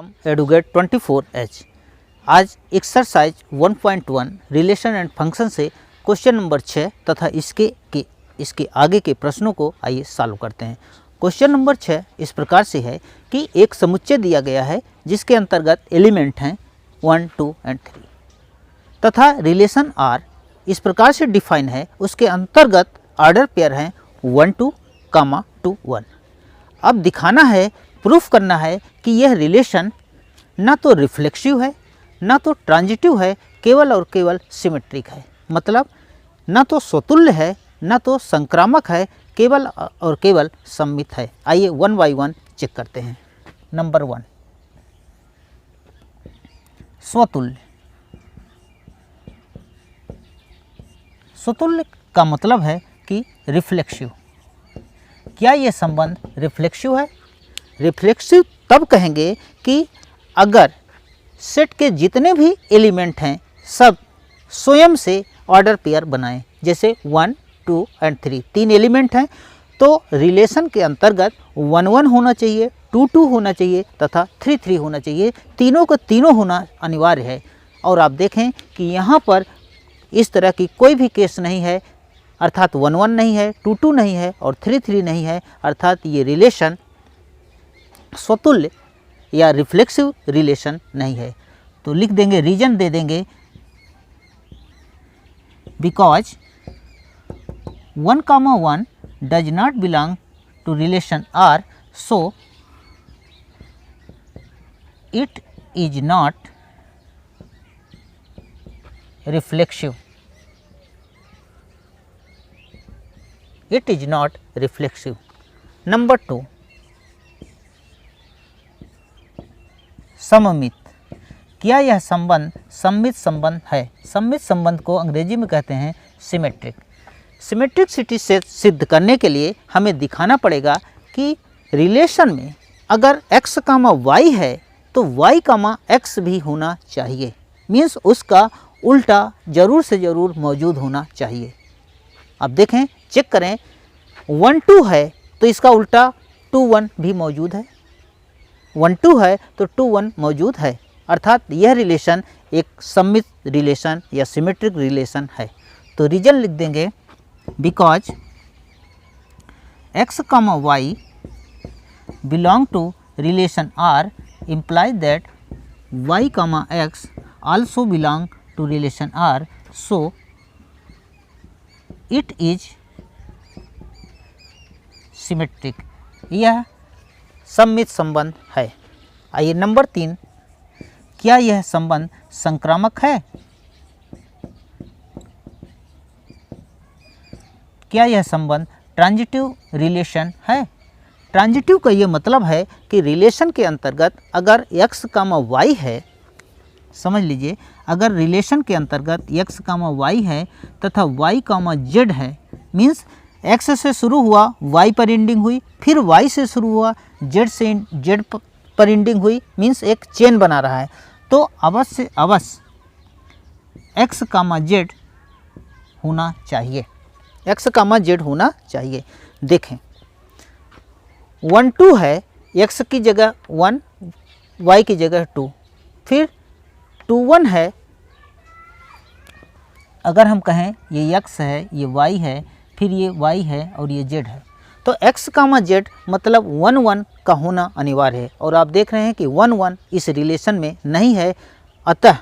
Educate 24H। आज exercise 1.1 relation and function से question number 6 तथा इसके आगे के प्रश्नों को आइए सॉल्व करते हैं। क्वेश्चन नंबर 6 इस प्रकार से है कि एक समुच्चय दिया गया है जिसके अंतर्गत एलिमेंट हैं 1, 2 एंड 3 तथा रिलेशन आर इस प्रकार से डिफाइन है, उसके अंतर्गत ऑर्डर पेयर हैं 1, 2, 2, 1। अब दिखाना है, प्रूफ करना है कि यह रिलेशन ना तो रिफ्लेक्सिव है ना तो ट्रांजिटिव है, केवल और केवल सिमेट्रिक है। मतलब ना तो स्वतुल्य है ना तो संक्रामक है, केवल और केवल सममित है। आइए 1 बाय 1 चेक करते हैं। नंबर 1, स्वतुल्य। स्वतुल्य का मतलब है कि रिफ्लेक्सिव। क्या यह संबंध रिफ्लेक्सिव है? रिफ्लेक्सिव तब कहेंगे कि अगर सेट के जितने भी एलिमेंट हैं सब स्वयं से ऑर्डर पेयर बनाएं। जैसे 1, 2 एंड 3 तीन एलिमेंट हैं तो रिलेशन के अंतर्गत 1, 1 होना चाहिए, 2, 2 होना चाहिए तथा 3, 3 होना चाहिए। तीनों का तीनों होना अनिवार्य है। और आप देखें कि यहाँ पर इस तरह की कोई भी केस नहीं है, अर्थात 1, 1 नहीं है, 2, 2 नहीं है और 3, 3 नहीं है, अर्थात ये रिलेशन स्वतुल्य या रिफ्लेक्सिव रिलेशन नहीं है। तो लिख देंगे, रीजन दे देंगे, because 1, 1 does not belong to relation R, so it is not reflexive. It is not reflexive. Number 2, सममित। क्या यह संबंध सममित संबंध है? सममित संबंध को अंग्रेजी में कहते हैं सिमेट्रिक। सिमेट्रिसिटी से सिद्ध करने के लिए हमें दिखाना पड़ेगा कि रिलेशन में अगर x, y है तो y, x भी होना चाहिए। मीन्स उसका उल्टा जरूर से ज़रूर मौजूद होना चाहिए। अब देखें, चेक करें, 1, 2 है तो इसका उल्टा 2, 1 भी मौजूद है। 1, 2 है तो 2, 1 मौजूद है, अर्थात यह रिलेशन एक सममित रिलेशन या सिमेट्रिक रिलेशन है। तो रीजन लिख देंगे, because x, y belong to relation R implies that y, x also belong to relation R, so it is symmetric। यह सममित संबंध है। आइए नंबर 3, क्या यह संबंध संक्रामक है? क्या यह संबंध ट्रांजिटिव रिलेशन है? ट्रांजिटिव का यह मतलब है कि रिलेशन के अंतर्गत अगर x, y है, समझ लीजिए, अगर रिलेशन के अंतर्गत x, y है तथा y, z है, मीन्स x से शुरू हुआ y पर एंडिंग हुई, फिर y से शुरू हुआ z से z पर एंडिंग हुई, मीन्स एक चेन बना रहा है, तो अवश्य x, z होना चाहिए। x, z होना चाहिए। देखें, 1, 2 है, x की जगह 1, y की जगह 2, फिर 2, 1 है, अगर हम कहें ये x है, ये y है, फिर ये y है और ये z है, तो x, z मतलब 1, 1 का होना अनिवार्य है। और आप देख रहे हैं कि 1, 1 इस रिलेशन में नहीं है, अतः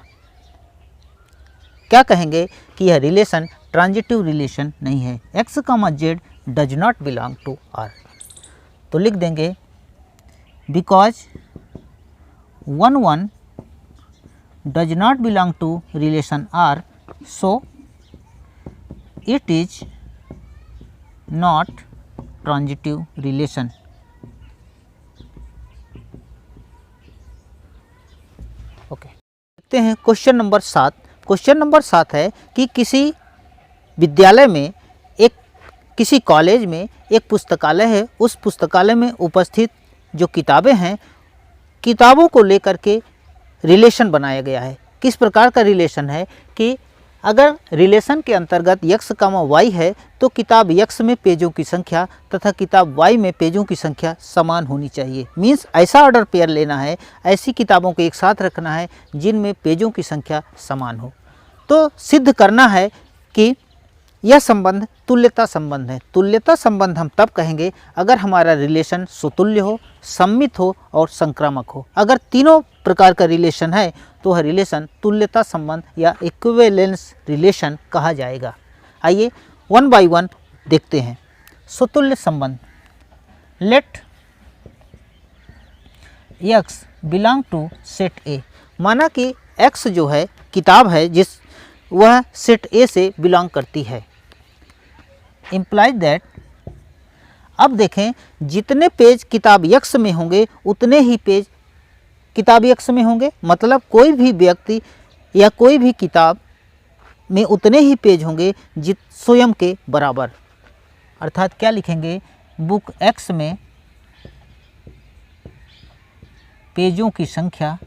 क्या कहेंगे कि यह रिलेशन ट्रांजिटिव रिलेशन नहीं है। x, z does not belong to R। तो लिख देंगे, because 1, 1 does not belong to relation R, so it is not transitive relation। Okay, देखते हैं क्वेश्चन नंबर 7। क्वेश्चन नंबर 7 है कि किसी विद्यालय में किसी कॉलेज में एक पुस्तकालय है, उस पुस्तकालय में उपस्थित जो किताबें हैं, किताबों को लेकर के रिलेशन बनाया गया है। किस प्रकार का रिलेशन है कि अगर रिलेशन के अंतर्गत x, y है तो किताब x में पेजों की संख्या तथा किताब y में पेजों की संख्या समान होनी चाहिए। मीन्स ऐसा ऑर्डर पेयर लेना है, ऐसी किताबों को एक साथ रखना है जिनमें पेजों की संख्या समान हो। तो सिद्ध करना है कि यह संबंध तुल्यता संबंध है। तुल्यता संबंध हम तब कहेंगे अगर हमारा रिलेशन सुतुल्य हो, सम्मित हो और संक्रामक हो। अगर तीनों प्रकार का रिलेशन है तो वह रिलेशन तुल्यता संबंध या इक्विवेलेंस रिलेशन कहा जाएगा। आइए वन बाय वन देखते हैं। सुतुल्य संबंध, let x belong to set A. माना कि x जो है किताब है जिस वह सेट ए से बिलोंग करती है। इम्प्लाइज दैट, अब देखें जितने पेज किताब x में होंगे उतने ही पेज किताब x में होंगे। मतलब कोई भी व्यक्ति या कोई भी किताब में उतने ही पेज होंगे जित स्वयं के बराबर। अर्थात क्या लिखेंगे, बुक x में पेजों की संख्या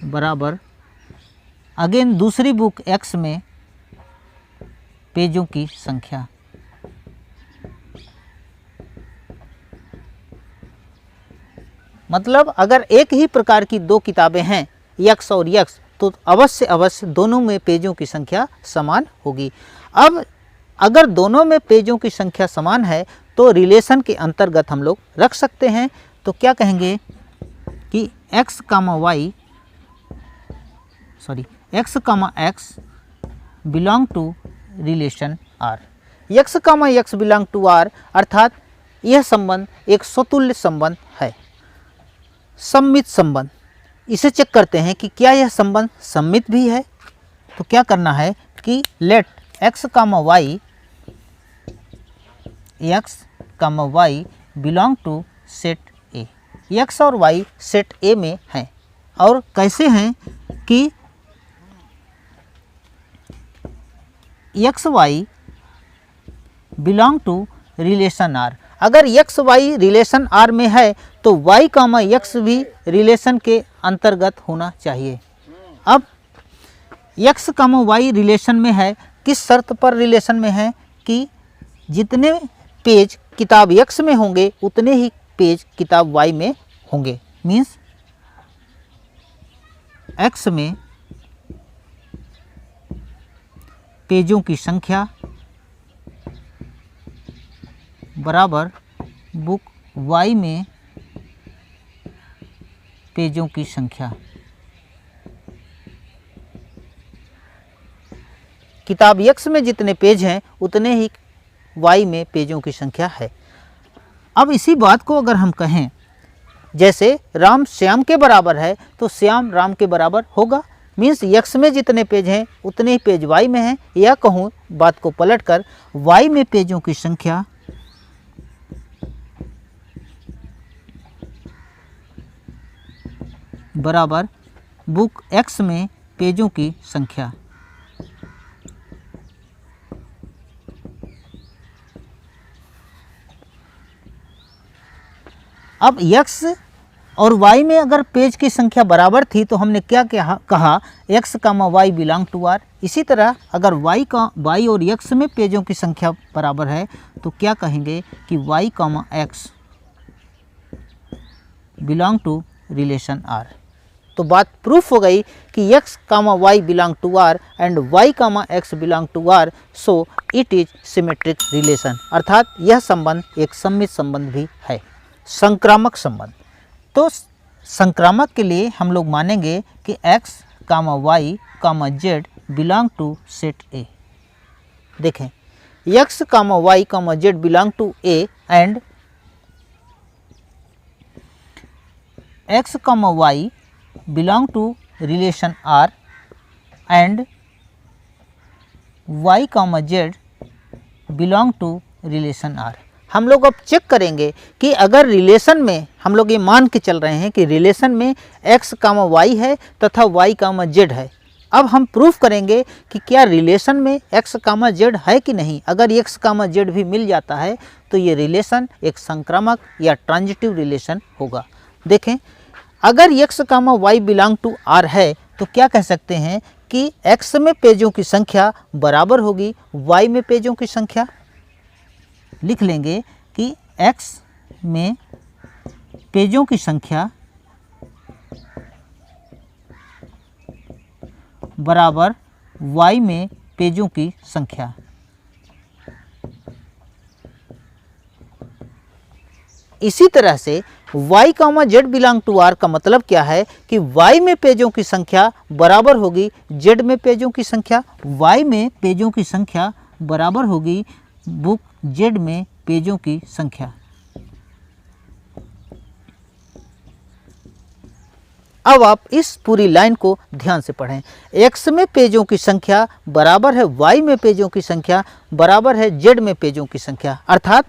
बराबर अगेन दूसरी बुक x में पेजों की संख्या। मतलब अगर एक ही प्रकार की दो किताबें हैं x और x तो अवश्य दोनों में पेजों की संख्या समान होगी। अब अगर दोनों में पेजों की संख्या समान है तो रिलेशन के अंतर्गत हम लोग रख सकते हैं। तो क्या कहेंगे कि x, x belong to relation R। x, x belong to R अर्थात यह संबंध एक स्वतुल्य संबंध है। सम्मित संबंध, इसे चेक करते हैं कि क्या यह संबंध सम्मित भी है। तो क्या करना है कि let x, y belong to set A. x और y सेट ए में हैं और कैसे हैं कि x, y belong to relation R। अगर x, y रिलेशन R में है तो y, x भी रिलेशन के अंतर्गत होना चाहिए। अब x, y रिलेशन में है, किस शर्त पर रिलेशन में है कि जितने पेज किताब x में होंगे उतने ही पेज किताब y में होंगे। मीन्स x में पेजों की संख्या बराबर बुक y में पेजों की संख्या। किताब x में जितने पेज हैं उतने ही y में पेजों की संख्या है। अब इसी बात को अगर हम कहें जैसे राम श्याम के बराबर है तो श्याम राम के बराबर होगा। मीन्स x में जितने पेज हैं उतने ही पेज y में हैं। या कहूँ बात को पलटकर y में पेजों की संख्या बराबर बुक x में पेजों की संख्या। अब x और y में अगर पेज की संख्या बराबर थी तो हमने क्या कहा, x, y belong to R। इसी तरह अगर y और x में पेजों की संख्या बराबर है तो क्या कहेंगे कि y, x belong to relation R। तो बात प्रूफ हो गई कि x, y belong to R and y, x belong to R, so it is symmetric relation. अर्थात यह संबंध एक सम्मित संबंध भी है। संक्रामक संबंध, तो संक्रामक के लिए हम लोग मानेंगे कि x, y, z belong to set A. देखें x, y, z belong to A and x, y belong to relation R and y, z belong to relation R। हम लोग अब चेक करेंगे कि अगर रिलेशन में हम लोग ये मान के चल रहे हैं कि रिलेशन में x, y है तथा y, z है। अब हम प्रूफ करेंगे कि क्या रिलेशन में x, z है कि नहीं। अगर x, z भी मिल जाता है तो ये रिलेशन एक संक्रामक या ट्रांजिटिव रिलेशन होगा। देखें अगर x comma Y belong to R है तो क्या कह सकते हैं कि x में पेजों की संख्या बराबर होगी y में पेजों की संख्या। लिख लेंगे कि x में पेजों की संख्या बराबर y में पेजों की संख्या। इसी तरह से y comma Z belong to R का मतलब क्या है कि y में पेजों की संख्या बराबर होगी z में पेजों की संख्या। y में पेजों की संख्या बराबर होगी बुक z में पेजों की संख्या। अब आप इस पूरी लाइन को ध्यान से पढ़ें। x में पेजों की संख्या बराबर है y में पेजों की संख्या बराबर है z में पेजों की संख्या। अर्थात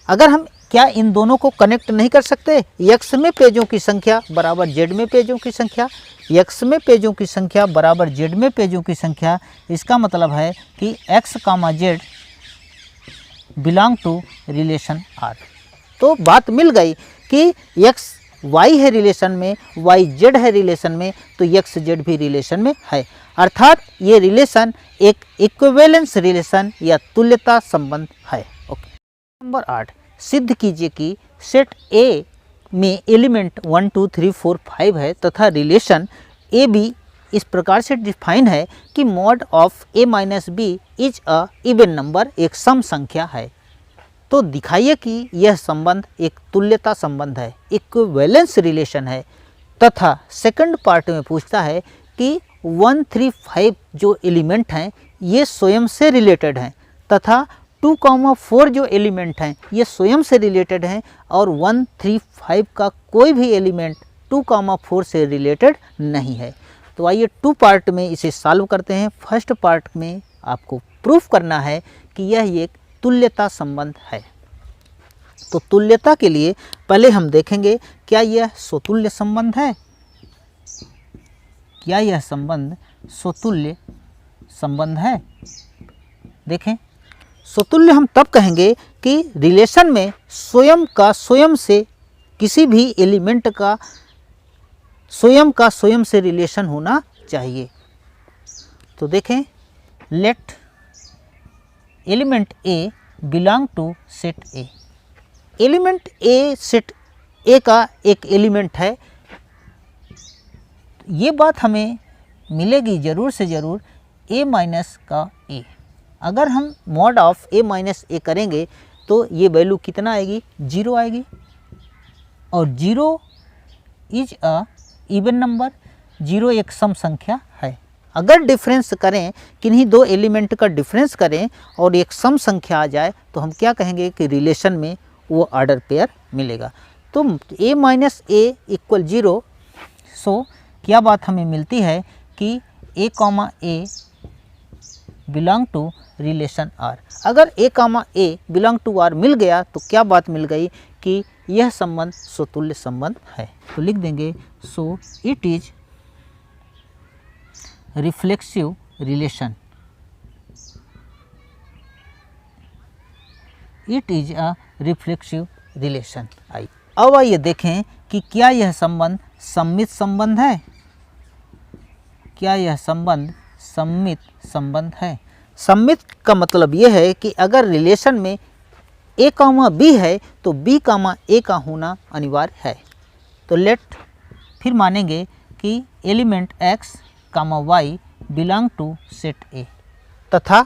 अगर हम क्या इन दोनों को कनेक्ट नहीं कर सकते? x में पेजों की संख्या बराबर z में पेजों की संख्या, x में पेजों की संख्या बराबर z में पेजों की संख्या। इसका मतलब है कि x comma z belong to relation R। तो बात मिल गई कि x y है रिलेशन में, y z है रिलेशन में, तो x z भी रिलेशन में है। अर्थात ये रिलेशन एक इक्विवेलेंस रिलेशन या तुल्यता संबंध है। ओके। नंबर 8, सिद्ध कीजिए कि सेट A में एलिमेंट 1 2 3 4 5 है तथा रिलेशन ए बी इस प्रकार से डिफाइन है कि mod of a minus B is a even number, एक सम संख्या है। तो दिखाइए कि यह संबंध एक तुल्यता संबंध है, इक्विवेलेंस रिलेशन है। तथा सेकंड पार्ट में पूछता है कि 1 3 5 जो एलिमेंट हैं ये स्वयं से रिलेटेड हैं तथा 2 4 जो एलिमेंट हैं ये स्वयं से रिलेटेड हैं और 1 3 5 का कोई भी एलिमेंट 2 4 से रिलेटेड नहीं है। तो आइए 2 पार्ट में इसे सॉल्व करते हैं। फर्स्ट पार्ट में आपको प्रूफ करना है कि यह एक तुल्यता संबंध है। तो तुल्यता के लिए पहले हम देखेंगे क्या यह स्वतुल्य संबंध है, क्या यह संबंध स्वतुल्य संबंध है। देखें, स्वतुल्य हम तब कहेंगे कि रिलेशन में स्वयं से किसी भी एलिमेंट का स्वयं से रिलेशन होना चाहिए। तो देखें, let element A belong to set A। Element A set A का एक एलिमेंट है। ये बात हमें मिलेगी ज़रूर से ज़रूर A माइनस का A। अगर हम mod of A minus A करेंगे तो ये वैल्यू कितना आएगी? 0 आएगी। और 0 इज अ इवन नंबर, 0 एक सम संख्या है। अगर डिफरेंस करें, किन्हीं दो एलिमेंट का डिफरेंस करें और एक सम संख्या आ जाए तो हम क्या कहेंगे कि रिलेशन में वो ऑर्डर पेयर मिलेगा। तो A माइनस A इक्वल 0। सो क्या बात हमें मिलती है कि A comma A belong to relation R। अगर A comma A belong to R मिल गया तो क्या बात मिल गई कि यह संबंध स्वतुल्य संबंध है। तो लिख देंगे सो it is reflexive relation, it is a reflexive relation. अब आइए देखें कि क्या यह संबंध सममित संबंध है, क्या यह संबंध सममित संबंध है। सममित का मतलब यह है कि अगर रिलेशन में A कामा B है तो B कामा A का होना अनिवार्य है। तो लेट फिर मानेंगे कि element X comma Y belong to set A तथा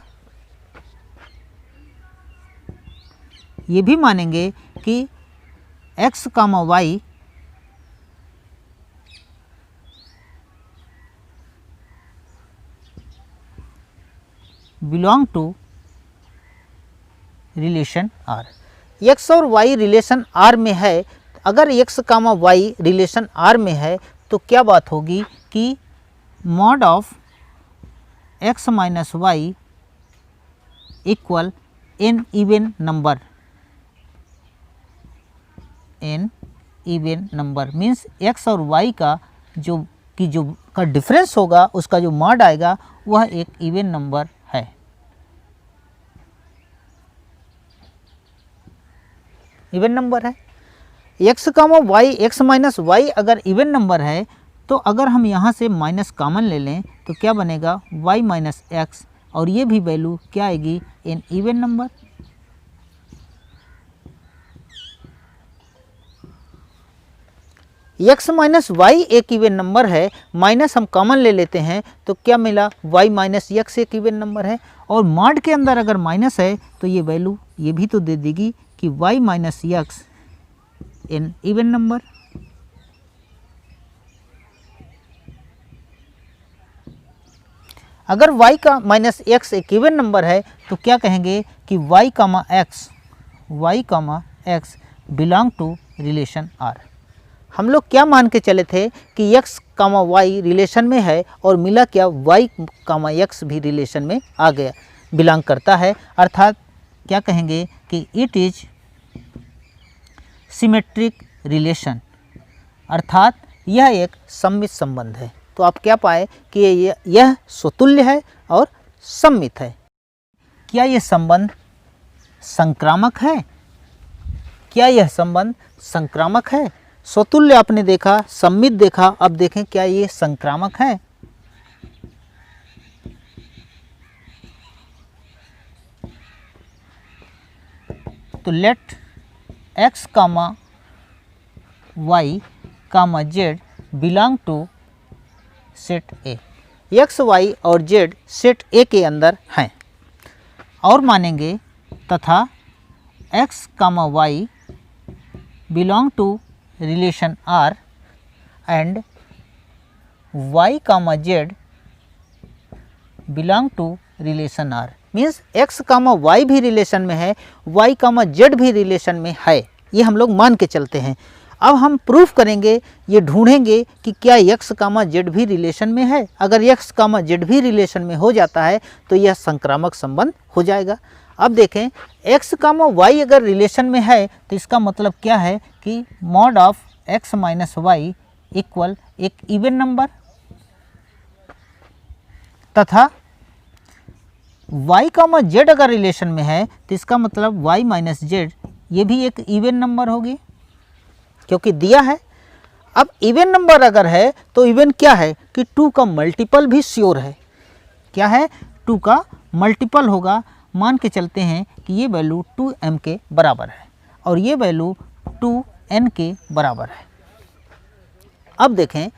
ये भी मानेंगे कि X comma Y belong to relation R। X और Y रिलेशन R में है। अगर X comma Y relation R में है तो क्या बात होगी कि mod of X minus Y equal n even number, n even number means X और Y का जो डिफरेंस होगा उसका जो मॉड आएगा वह एक इवन नंबर है। इवन नंबर है। x comma Y, x minus Y अगर इवन नंबर है तो अगर हम यहाँ से माइनस कॉमन ले लें तो क्या बनेगा y माइनस एक्स, और ये भी वैल्यू क्या आएगी an even number. x minus Y एक इवन नंबर है, माइनस हम कॉमन ले लेते हैं तो क्या मिला y माइनस एक्स एक इवन नंबर है, और मॉड के अंदर अगर माइनस है तो ये वैल्यू ये भी तो दे देगी कि y minus X an even number. अगर y का माइनस एक्स एक इवन नंबर है तो क्या कहेंगे कि y comma X belong to relation R। हम लोग क्या मान के चले थे कि x कामा वाई रिलेशन में है और मिला क्या y कामा एक्स भी रिलेशन में आ गया, बिलोंग करता है, अर्थात क्या कहेंगे कि इट इज सिमेट्रिक रिलेशन, अर्थात यह एक सममित संबंध है। तो आप क्या पाए कि यह स्वतुल्य है और सममित है। क्या यह संबंध संक्रामक है? क्या यह संबंध संक्रामक है? स्वतुल्य आपने देखा, सममित देखा, अब देखें क्या ये संक्रामक है। तो let x comma Y comma Z belong to set A. X Y और जेड सेट ए के अंदर हैं, और मानेंगे तथा x comma Y belong to relation R and y comma Z belong to relation R। Means x comma Y भी relation में है, y कामा जेड भी रिलेशन में है, ये हम लोग मान के चलते हैं। अब हम प्रूफ करेंगे, ये ढूंढेंगे कि क्या x कामा जेड भी रिलेशन में है। अगर x कामा जेड भी रिलेशन में हो जाता है तो यह संक्रामक संबंध हो जाएगा। अब देखें x कामा वाई अगर रिलेशन में है तो इसका मतलब क्या है कि mod of x minus Y equal एक इवन नंबर, तथा y कामा जेड अगर रिलेशन में है तो इसका मतलब y माइनस जेड ये भी एक इवन नंबर होगी, क्योंकि दिया है। अब इवन नंबर अगर है तो इवन क्या है कि 2 का मल्टीपल भी श्योर है। क्या है? 2 का मल्टीपल होगा। मान के चलते हैं कि ये वैल्यू 2m के बराबर है और ये वैल्यू 2n के बराबर है। अब देखें,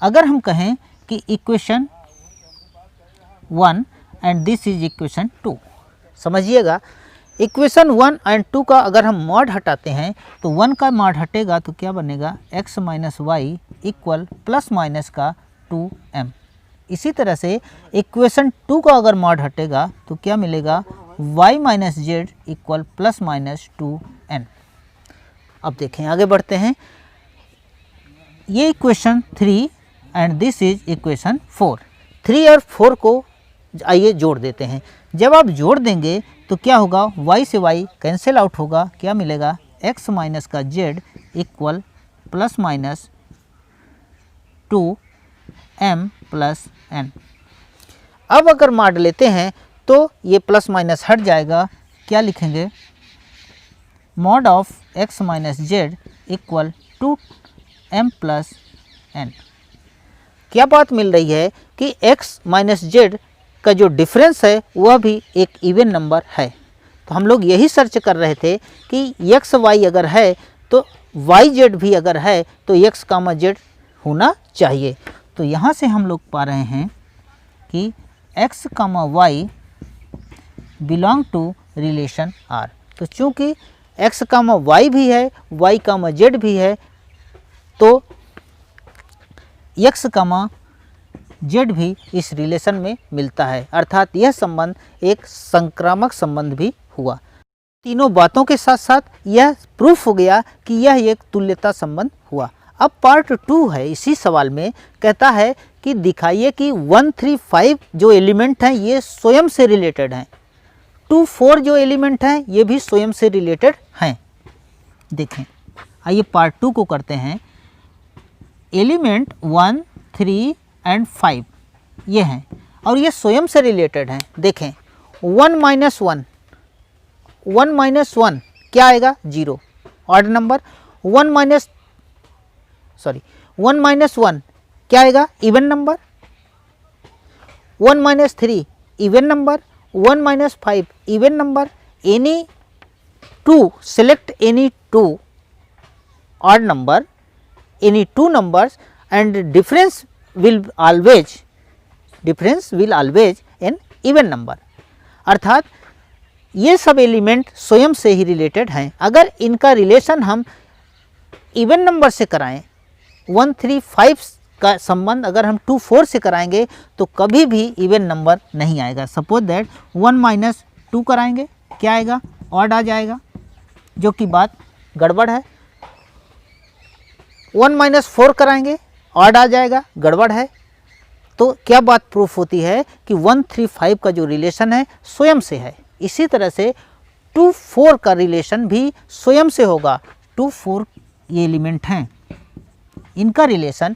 अगर हम कहें कि equation 1 and this is equation 2, समझिएगा इक्वेशन 1 एंड 2 का अगर हम मॉड हटाते हैं तो 1 का मॉड हटेगा तो क्या बनेगा x minus Y equal plus minus का 2m। इसी तरह से इक्वेशन 2 का अगर मॉड हटेगा तो क्या मिलेगा y minus Z equal plus minus 2n। अब देखें आगे बढ़ते हैं, ये equation 3 and this is equation 4। 3 और 4 को आइए जोड़ देते हैं। जब आप जोड़ देंगे तो क्या होगा, y से y कैंसिल आउट होगा, क्या मिलेगा x माइनस का z equal plus minus 2m plus n। अब अगर मॉड लेते हैं तो ये प्लस माइनस हट जाएगा, क्या लिखेंगे mod of x minus Z equal 2m plus n। क्या बात मिल रही है कि x माइनस जेड का जो डिफरेंस है वह भी एक इवन नंबर है। तो हम लोग यही सर्च कर रहे थे कि एक्स वाई अगर है तो वाई जेड भी अगर है तो एक्स कामा जेड होना चाहिए। तो यहाँ से हम लोग पा रहे हैं कि X comma Y belong to relation R. तो चूँकि एक्स कामा वाई भी है, वाई कामा जेड भी है, तो एक्स कामा जेड भी इस रिलेशन में मिलता है, अर्थात यह संबंध एक संक्रामक संबंध भी हुआ। तीनों बातों के साथ साथ यह प्रूफ हो गया कि यह एक तुल्यता संबंध हुआ। अब पार्ट 2 है इसी सवाल में, कहता है कि दिखाइए कि 1, 3, 5 जो एलिमेंट हैं ये स्वयं से रिलेटेड हैं, 2, 4 जो एलिमेंट हैं ये भी स्वयं से रिलेटेड हैं। देखें, आइए पार्ट 2 को करते हैं। एलिमेंट 1, 3 एंड 5 ये हैं और ये स्वयं से रिलेटेड हैं। देखें 1 माइनस 1 क्या आएगा 0, ऑड नंबर। 1 माइनस 1 क्या आएगा, even number. 1 minus 3 even number, 1 minus 5 even number. Any two, select any two odd number, any two numbers, and difference will always an even number। अर्थात ये सब एलिमेंट स्वयं से ही रिलेटेड हैं। अगर इनका रिलेशन हम इवन नंबर से कराएं, 1 3 5 का संबंध अगर हम 2 4 से कराएंगे तो कभी भी इवन नंबर नहीं आएगा। सपोज दैट 1 माइनस 2 कराएंगे, क्या आएगा, ऑड आ जाएगा, जो कि बात गड़बड़ है। 1 माइनस 4 कराएंगे, ऑड आ जाएगा, गड़बड़ है। तो क्या बात प्रूफ होती है कि 1 3 5 का जो रिलेशन है स्वयं से है। इसी तरह से 2 4 का रिलेशन भी स्वयं से होगा। 2 4 ये एलिमेंट हैं, इनका रिलेशन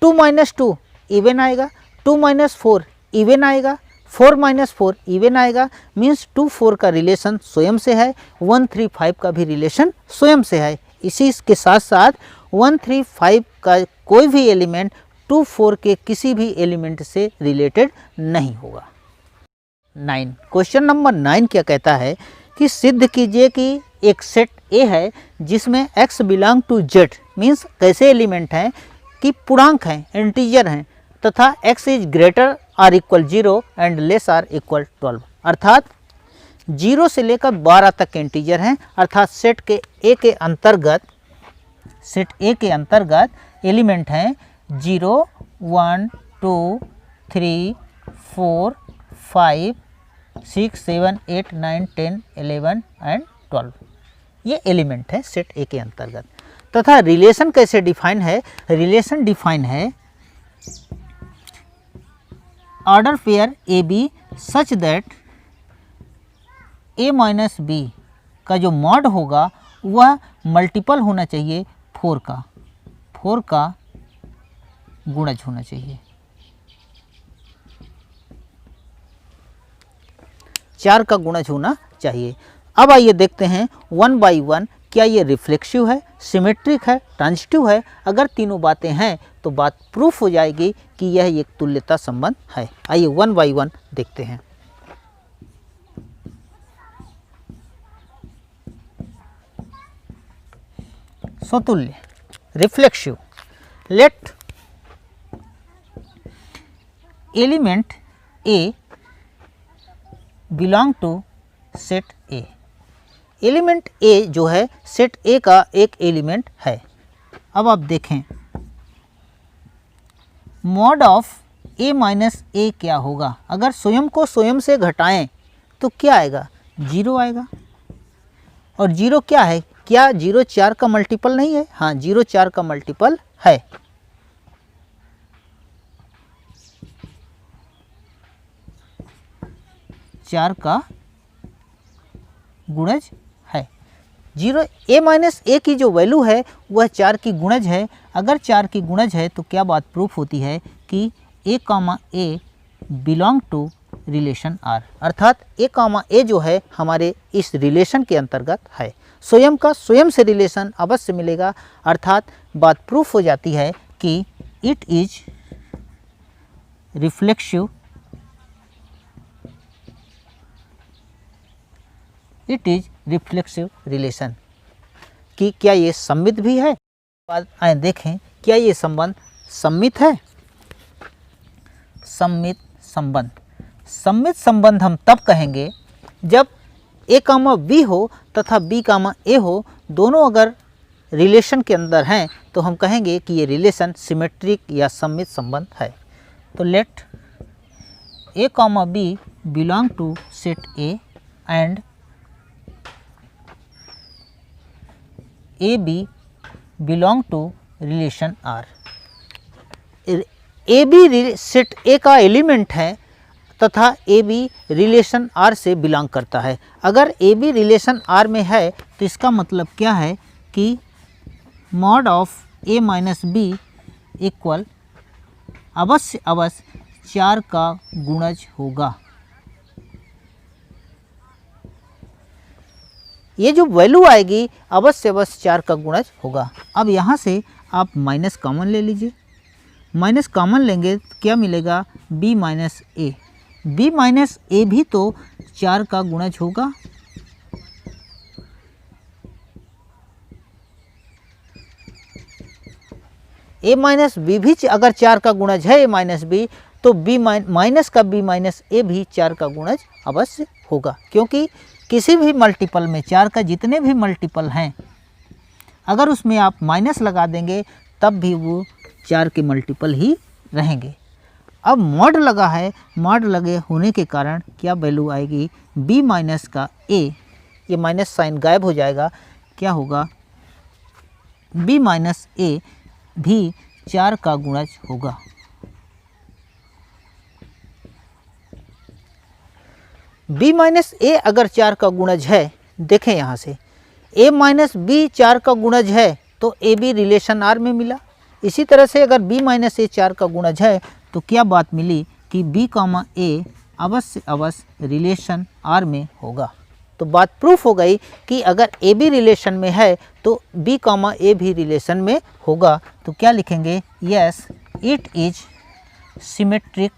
2 माइनस 2 इवन आएगा, 2 माइनस 4 इवन आएगा, 4 माइनस 4 इवन आएगा। मीन्स 2 4 का रिलेशन स्वयं से है, 1 3 5 का भी रिलेशन स्वयं से है। इसी के साथ साथ 1 3 5 का कोई भी एलिमेंट 2 4 के किसी भी एलिमेंट से रिलेटेड नहीं होगा। 9, क्वेश्चन नंबर 9 क्या कहता है कि सिद्ध कीजिए कि एक सेट ए है जिसमें x belong to z, means कैसे एलिमेंट हैं कि पूर्णांक हैं, इंटीजर हैं, तथा x is greater or equal 0 and less or equal 12। अर्थात 0 से लेकर 12 तक के इंटीजर हैं। अर्थात सेट ए के अंतर्गत एलिमेंट हैं 0 1 2 3 4 5 6 7 8 9 10 11 एंड 12। ये एलिमेंट है सेट ए के अंतर्गत। तथा रिलेशन कैसे डिफाइन है, रिलेशन डिफाइन है order pair A B such that A minus B का जो मॉड होगा वह मल्टीपल होना चाहिए 4 का गुणज होना चाहिए, 4 का गुणज होना चाहिए। अब आइए देखते हैं 1 बाई 1 क्या ये रिफ्लेक्सिव है, सिमेट्रिक है, ट्रांजिटिव है। अगर तीनों बातें हैं तो बात प्रूफ हो जाएगी कि यह एक तुल्यता संबंध है। आइए 1 बाई 1 देखते हैं। स्वतुल्य, reflexive, let element a belong to set A. Element a जो है सेट ए का एक एलिमेंट है। अब आप देखें मॉड ऑफ ए माइनस ए क्या होगा। अगर स्वयं को स्वयं से घटाएं तो क्या आएगा, 0 आएगा। और 0 क्या है, क्या 0 4 का मल्टीपल नहीं है? हाँ, 0 4 का मल्टीपल है। चार का गुणज है। 0 ए माइनस ए की जो वैल्यू है वह 4 की गुणज है। अगर 4 की गुणज है तो क्या बात प्रूफ होती है कि a comma A belong to relation are. अर्थात ए कामा ए जो है हमारे इस रिलेशन के अंतर्गत है। स्वयं का स्वयं से रिलेशन अवश्य मिलेगा। अर्थात बात प्रूफ हो जाती है कि it is reflexive, it is reflexive relation. कि क्या ये सम्मित भी है। बाद आए देखें क्या ये संबंध सम्मित है। सम्मित संबंध, सम्मित संबंध हम तब कहेंगे जब ए कामा बी हो तथा बी कामा ए हो, दोनों अगर रिलेशन के अंदर हैं तो हम कहेंगे कि ये रिलेशन सिमेट्रिक या सम्मित संबंध है। तो let A comma B belong to set A and A B belong to relation R. A B set A का एलिमेंट है तथा ए बी रिलेशन आर से बिलोंग करता है। अगर ए बी रिलेशन आर में है तो इसका मतलब क्या है कि mod of A minus B equal अवश्य 4 का गुणज होगा। ये जो वैल्यू आएगी अवश्य अवश्य 4 का गुणज होगा। अब यहाँ से आप माइनस कॉमन ले लीजिए, माइनस कॉमन लेंगे तो क्या मिलेगा, b माइनस ए। बी माइनस ए भी तो 4 का गुणज होगा। ए माइनस बी भी अगर 4 का गुणज है ए माइनस बी, तो बी माइनस का बी माइनस ए भी 4 का गुणज अवश्य होगा, क्योंकि किसी भी मल्टीपल में 4 का जितने भी मल्टीपल हैं अगर उसमें आप माइनस लगा देंगे तब भी वो 4 के मल्टीपल ही रहेंगे। अब मॉड लगा है, मॉड लगे होने के कारण क्या वैल्यू आएगी, b माइनस का a, ये माइनस साइन गायब हो जाएगा, क्या होगा, b माइनस a भी 4 का गुणज होगा। b माइनस ए अगर 4 का गुणज है, देखें यहाँ से a माइनस बी 4 का गुणज है तो ए बी रिलेशन आर में मिला। इसी तरह से अगर b माइनस ए 4 का गुणज है तो क्या बात मिली कि b कामा ए अवश्य अवश्य रिलेशन आर में होगा। तो बात प्रूफ हो गई कि अगर ए बी रिलेशन में है तो b कामा ए भी रिलेशन में होगा। तो क्या लिखेंगे, yes it is symmetric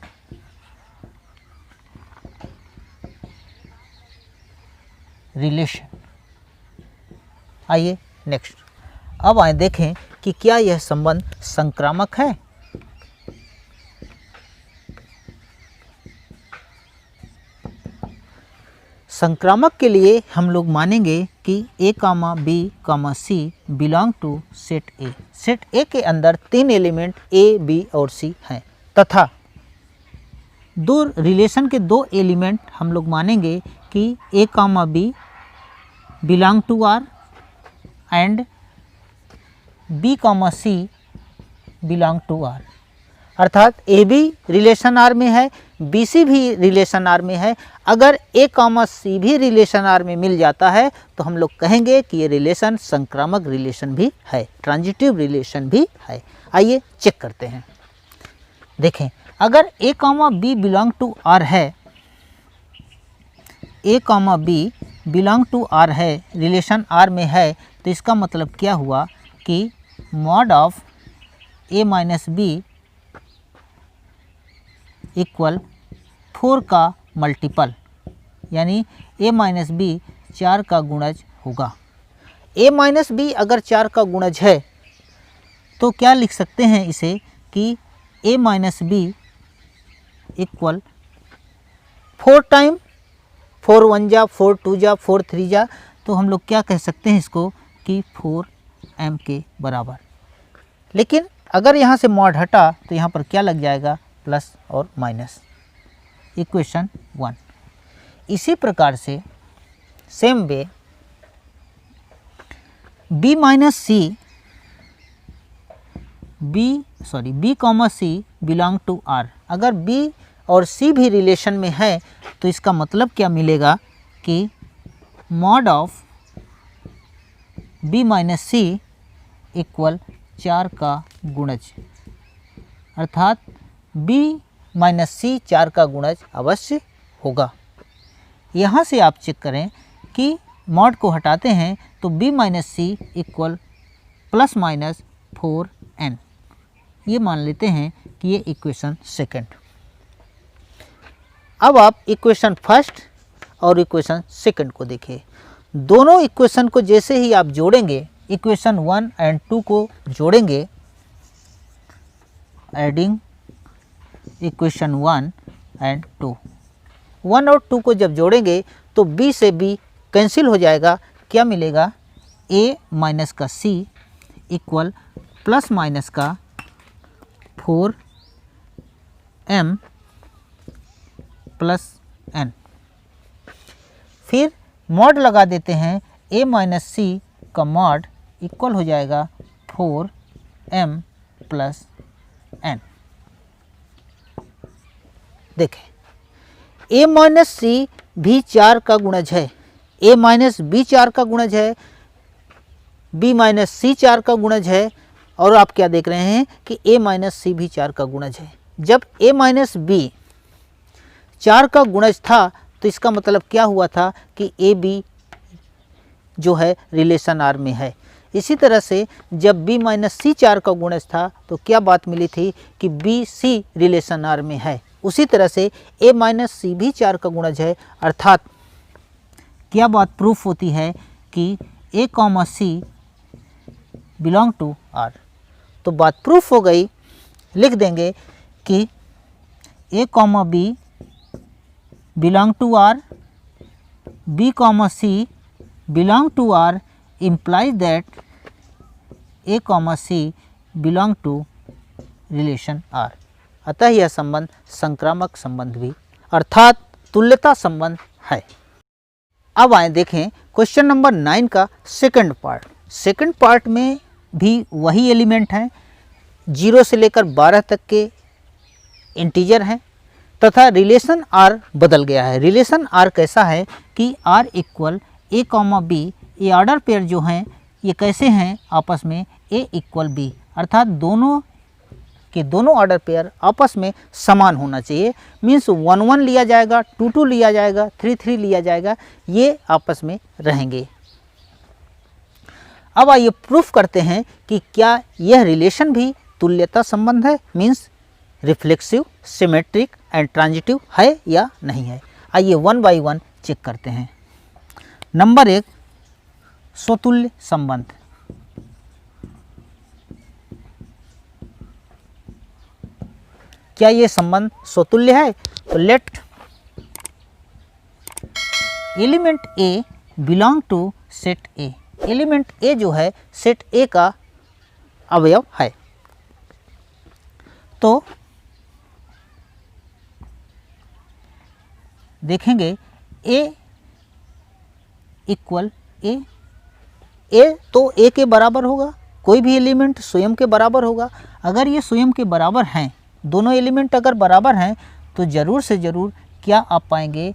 relation. आइए नेक्स्ट, अब आए देखें कि क्या यह संबंध संक्रामक है। संक्रामक के लिए हम लोग मानेंगे कि a comma b comma c belong to set A. Set A के अंदर 3 एलिमेंट a, b और c हैं तथा दो रिलेशन के 2 एलिमेंट हम लोग मानेंगे कि a comma b belong to R and b comma c belong to R, अर्थात ए बी रिलेशन आर में है, बी सी भी रिलेशन आर में है। अगर ए कामा सी भी रिलेशन आर में मिल जाता है तो हम लोग कहेंगे कि ये रिलेशन संक्रामक रिलेशन भी है, ट्रांजिटिव रिलेशन भी है। आइए चेक करते हैं। देखें, अगर A comma B belong to R है, A comma B belong to R है, रिलेशन आर में है, तो इसका मतलब क्या हुआ कि mod of A minus B equal 4 का मल्टीपल, यानी a माइनस बी 4 का गुणज होगा। a माइनस बी अगर 4 का गुणज है तो क्या लिख सकते हैं इसे कि a minus B equal 4 time 4 1 जा 4 2 जा 4 3 जा, तो हम लोग क्या कह सकते हैं इसको कि 4m के बराबर। लेकिन अगर यहाँ से मॉड हटा तो यहाँ पर क्या लग जाएगा, प्लस और माइनस। इक्वेशन 1। इसी प्रकार से same way b minus C b comma C belong to R, अगर b और c भी रिलेशन में है तो इसका मतलब क्या मिलेगा कि mod of b minus C equal 4 का गुणज, अर्थात b माइनस सी 4 का गुणज अवश्य होगा। यहाँ से आप चेक करें कि मॉड को हटाते हैं तो b minus C equal plus minus 4n, ये मान लेते हैं कि ये इक्वेशन सेकंड। अब आप इक्वेशन फर्स्ट और इक्वेशन सेकंड को देखिए। दोनों इक्वेशन को जैसे ही आप जोड़ेंगे, इक्वेशन 1 एंड 2 को जोड़ेंगे, एडिंग इक्वेशन 1 एंड 2, 1 और 2 को जब जोड़ेंगे तो b से b कैंसिल हो जाएगा। क्या मिलेगा, a माइनस का c इक्वल प्लस माइनस का 4m प्लस n। फिर मॉड लगा देते हैं, a माइनस सी का मॉड इक्वल हो जाएगा 4m प्लस n। देखें, a माइनस सी भी 4 का गुणज है, a माइनस बी 4 का गुणज है, b माइनस सी 4 का गुणज है, और आप क्या देख रहे हैं कि a माइनस सी भी 4 का गुणज है। जब a माइनस बी 4 का गुणज था तो इसका मतलब क्या हुआ था कि ए बी जो है रिलेशन आर में है। इसी तरह से जब B माइनस सी 4 का गुणज था तो क्या बात मिली थी कि बी सी रिलेशन आर में है। उसी तरह से A माइनस सी भी 4 का गुणज है, अर्थात क्या बात प्रूफ होती है कि A comma C belong to R. तो बात प्रूफ हो गई। लिख देंगे कि A comma B belong to R, B comma C belong to R implies that A comma C belong to relation R. अतः यह संबंध संक्रामक संबंध भी अर्थात तुल्यता संबंध है। अब आए देखें क्वेश्चन नंबर 9 का सेकंड पार्ट। सेकंड पार्ट में भी वही एलिमेंट हैं, 0 से लेकर 12 तक के इंटीजर हैं तथा रिलेशन आर बदल गया है। रिलेशन आर कैसा है कि R equal A comma B, ये ऑर्डर पेयर जो हैं ये कैसे हैं आपस में ए इक्वल बी, अर्थात दोनों के दोनों ऑर्डर पेयर आपस में समान होना चाहिए। मीन्स 1 1 लिया जाएगा, 2 2 लिया जाएगा, 3 3 लिया जाएगा, ये आपस में रहेंगे। अब आइए प्रूफ करते हैं कि क्या यह रिलेशन भी तुल्यता संबंध है, means reflexive, symmetric and transitive है या नहीं है। आइए 1 बाई 1 चेक करते हैं। नंबर 1, स्वतुल्य संबंध। क्या ये संबंध स्वतुल्य है? तो let element a belong to set A. Element a जो है सेट ए का अवयव है। तो देखेंगे ए इक्वल ए, ए तो ए के बराबर होगा, कोई भी एलिमेंट स्वयं के बराबर होगा। अगर ये स्वयं के बराबर हैं, दोनों एलिमेंट अगर बराबर हैं तो ज़रूर से ज़रूर क्या आप पाएंगे,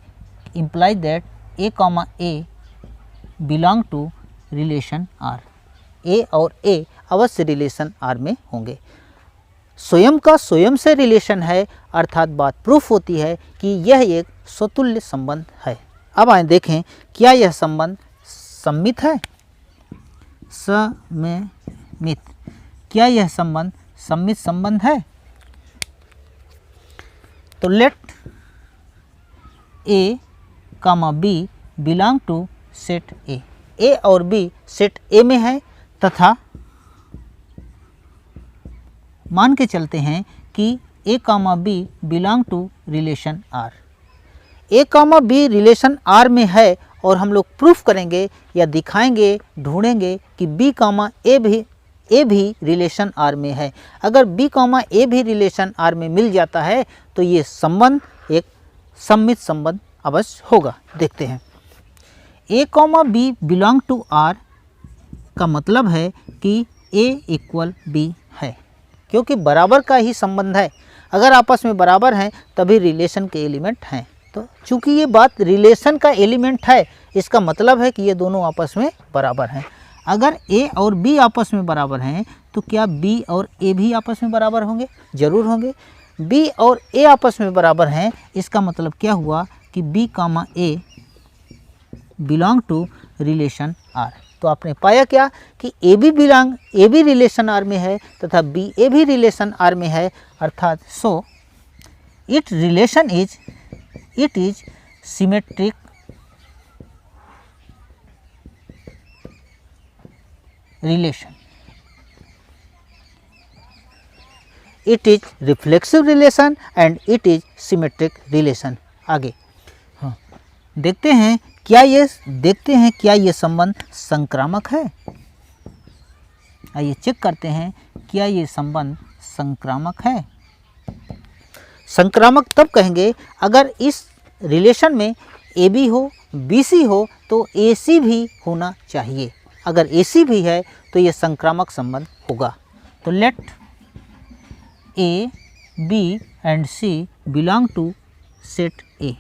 imply that a comma a belong to relation R. A और ए अवश्य रिलेशन आर में होंगे। स्वयं का स्वयं से रिलेशन है, अर्थात बात प्रूफ होती है कि यह एक स्वतुल्य संबंध है। अब आए देखें क्या यह संबंध सम्मित है? समित। क्या यह संबंध सम्मित संबंध है? तो let A comma B belong to set A. A और बी सेट ए में है तथा मान के चलते हैं कि a comma B belong to relation R. A comma b relation R में है और हम लोग प्रूफ करेंगे या दिखाएंगे, ढूंढेंगे कि बी कामा ए भी रिलेशन आर में है। अगर बी कामा ए भी रिलेशन आर में मिल जाता है तो ये संबंध एक सम्मित संबंध अवश्य होगा। देखते हैं। A comma B belong to R का मतलब है कि ए इक्वल बी है, क्योंकि बराबर का ही संबंध है। अगर आपस में बराबर हैं तभी रिलेशन के एलिमेंट हैं। तो चूंकि ये बात रिलेशन का एलिमेंट है, इसका मतलब है कि ये दोनों आपस में बराबर हैं। अगर ए और बी आपस में बराबर हैं तो क्या बी और ए भी आपस में बराबर होंगे? जरूर होंगे। बी और ए आपस में बराबर हैं, इसका मतलब क्या हुआ कि B comma A belong to relation R. तो आपने पाया क्या कि ए भी रिलेशन आर में है तथा बी ए भी रिलेशन आर में है, अर्थात सो it is symmetric relation, it is reflexive relation and it is symmetric relation. आगे हाँ देखते हैं क्या ये संबंध संक्रामक है। आइए चेक करते हैं क्या ये संबंध संक्रामक है। संक्रामक तब कहेंगे अगर इस रिलेशन में ए बी हो, बी सी हो तो ए सी भी होना चाहिए। अगर ए सी भी है तो ये संक्रामक संबंध होगा। तो let a b and c belong to set A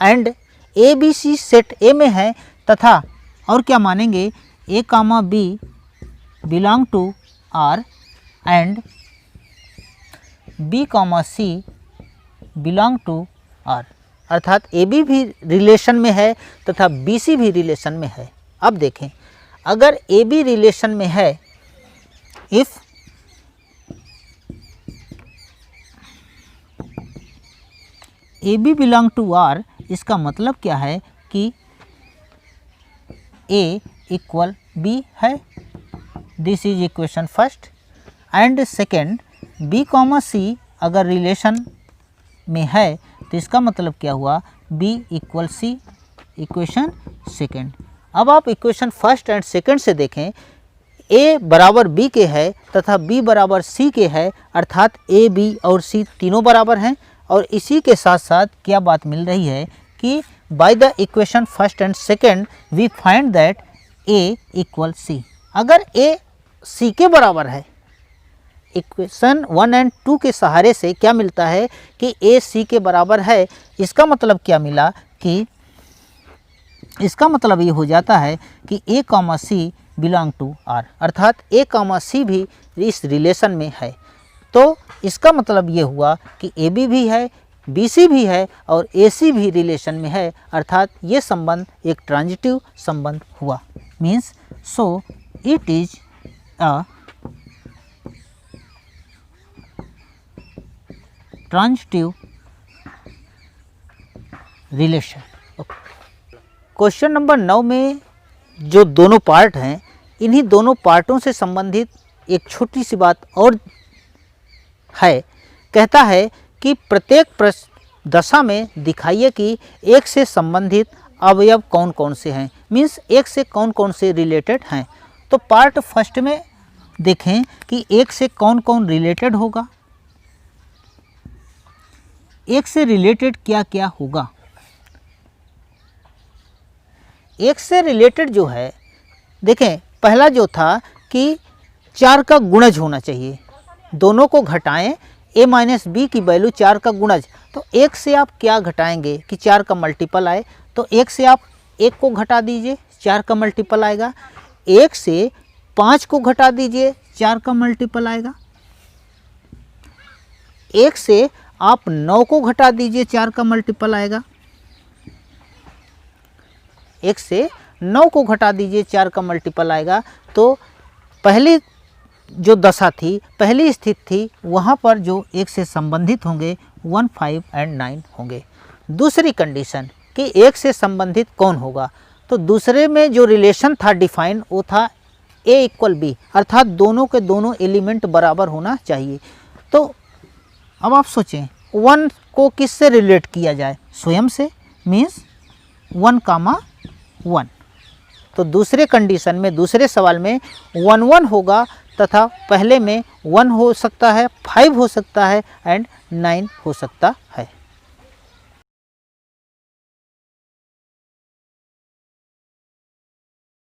and A b c set A में है तथा और क्या मानेंगे, a comma B belong to R and b comma c belong to R, अर्थात ए बी भी रिलेशन में है तथा बी सी भी रिलेशन में है। अब देखें, अगर ए बी रिलेशन में है, if a B belong to R, इसका मतलब क्या है कि ए इक्वल बी है, this is equation first. And second, b comma c अगर रिलेशन में है तो इसका मतलब क्या हुआ, b equal c, equation second. अब आप इक्वेशन फर्स्ट एंड सेकेंड से देखें, ए बराबर बी के है तथा बी बराबर सी के है, अर्थात ए बी और सी तीनों बराबर हैं। और इसी के साथ साथ क्या बात मिल रही है कि by the equation first and second we find that A equal C. अगर ए सी के बराबर है, इक्वेशन 1 एंड 2 के सहारे से क्या मिलता है कि ए सी के बराबर है। इसका मतलब क्या मिला कि इसका मतलब ये हो जाता है कि a comma C belong to R, अर्थात ए कॉमा सी भी इस रिलेशन में है। तो इसका मतलब ये हुआ कि ए बी भी है, बी सी भी है और ए सी भी रिलेशन में है, अर्थात ये संबंध एक ट्रांजिटिव संबंध हुआ। Means so it is a transitive relation. Question number 9 में जो दोनों पार्ट हैं, इन्हीं दोनों पार्टों से संबंधित एक छोटी सी बात और है। कहता है कि प्रत्येक दशा में दिखाइए कि एक से संबंधित अवयव कौन कौन से हैं, मीन्स एक से कौन कौन से रिलेटेड हैं। तो पार्ट फर्स्ट में देखें कि एक से कौन कौन रिलेटेड होगा, एक से रिलेटेड क्या क्या होगा। एक से रिलेटेड जो है, देखें पहला जो था कि 4 का गुणज होना चाहिए, दोनों को घटाएं, a माइनस बी की वैल्यू 4 का गुणज। तो एक से आप क्या घटाएंगे कि 4 का मल्टीपल आए, तो एक से आप 1 को घटा दीजिए, 4 का मल्टीपल आएगा। एक से 5 को घटा दीजिए, 4 का मल्टीपल आएगा। एक से आप 9 को घटा दीजिए, 4 का मल्टीपल आएगा। एक से 9 को घटा दीजिए, 4 का मल्टीपल आएगा। तो पहली जो दशा थी, पहली स्थिति थी, वहाँ पर जो एक से संबंधित होंगे 1, 5 एंड 9 होंगे। दूसरी कंडीशन कि एक से संबंधित कौन होगा, तो दूसरे में जो रिलेशन था डिफाइन वो था a इक्वल बी, अर्थात दोनों के दोनों एलिमेंट बराबर होना चाहिए। तो अब आप सोचें 1 को किससे रिलेट किया जाए, स्वयं से, मीन्स 1, 1। तो दूसरे कंडीशन में, दूसरे सवाल में 1, 1 होगा तथा पहले में 1 हो सकता है, 5 हो सकता है एंड 9 हो सकता है।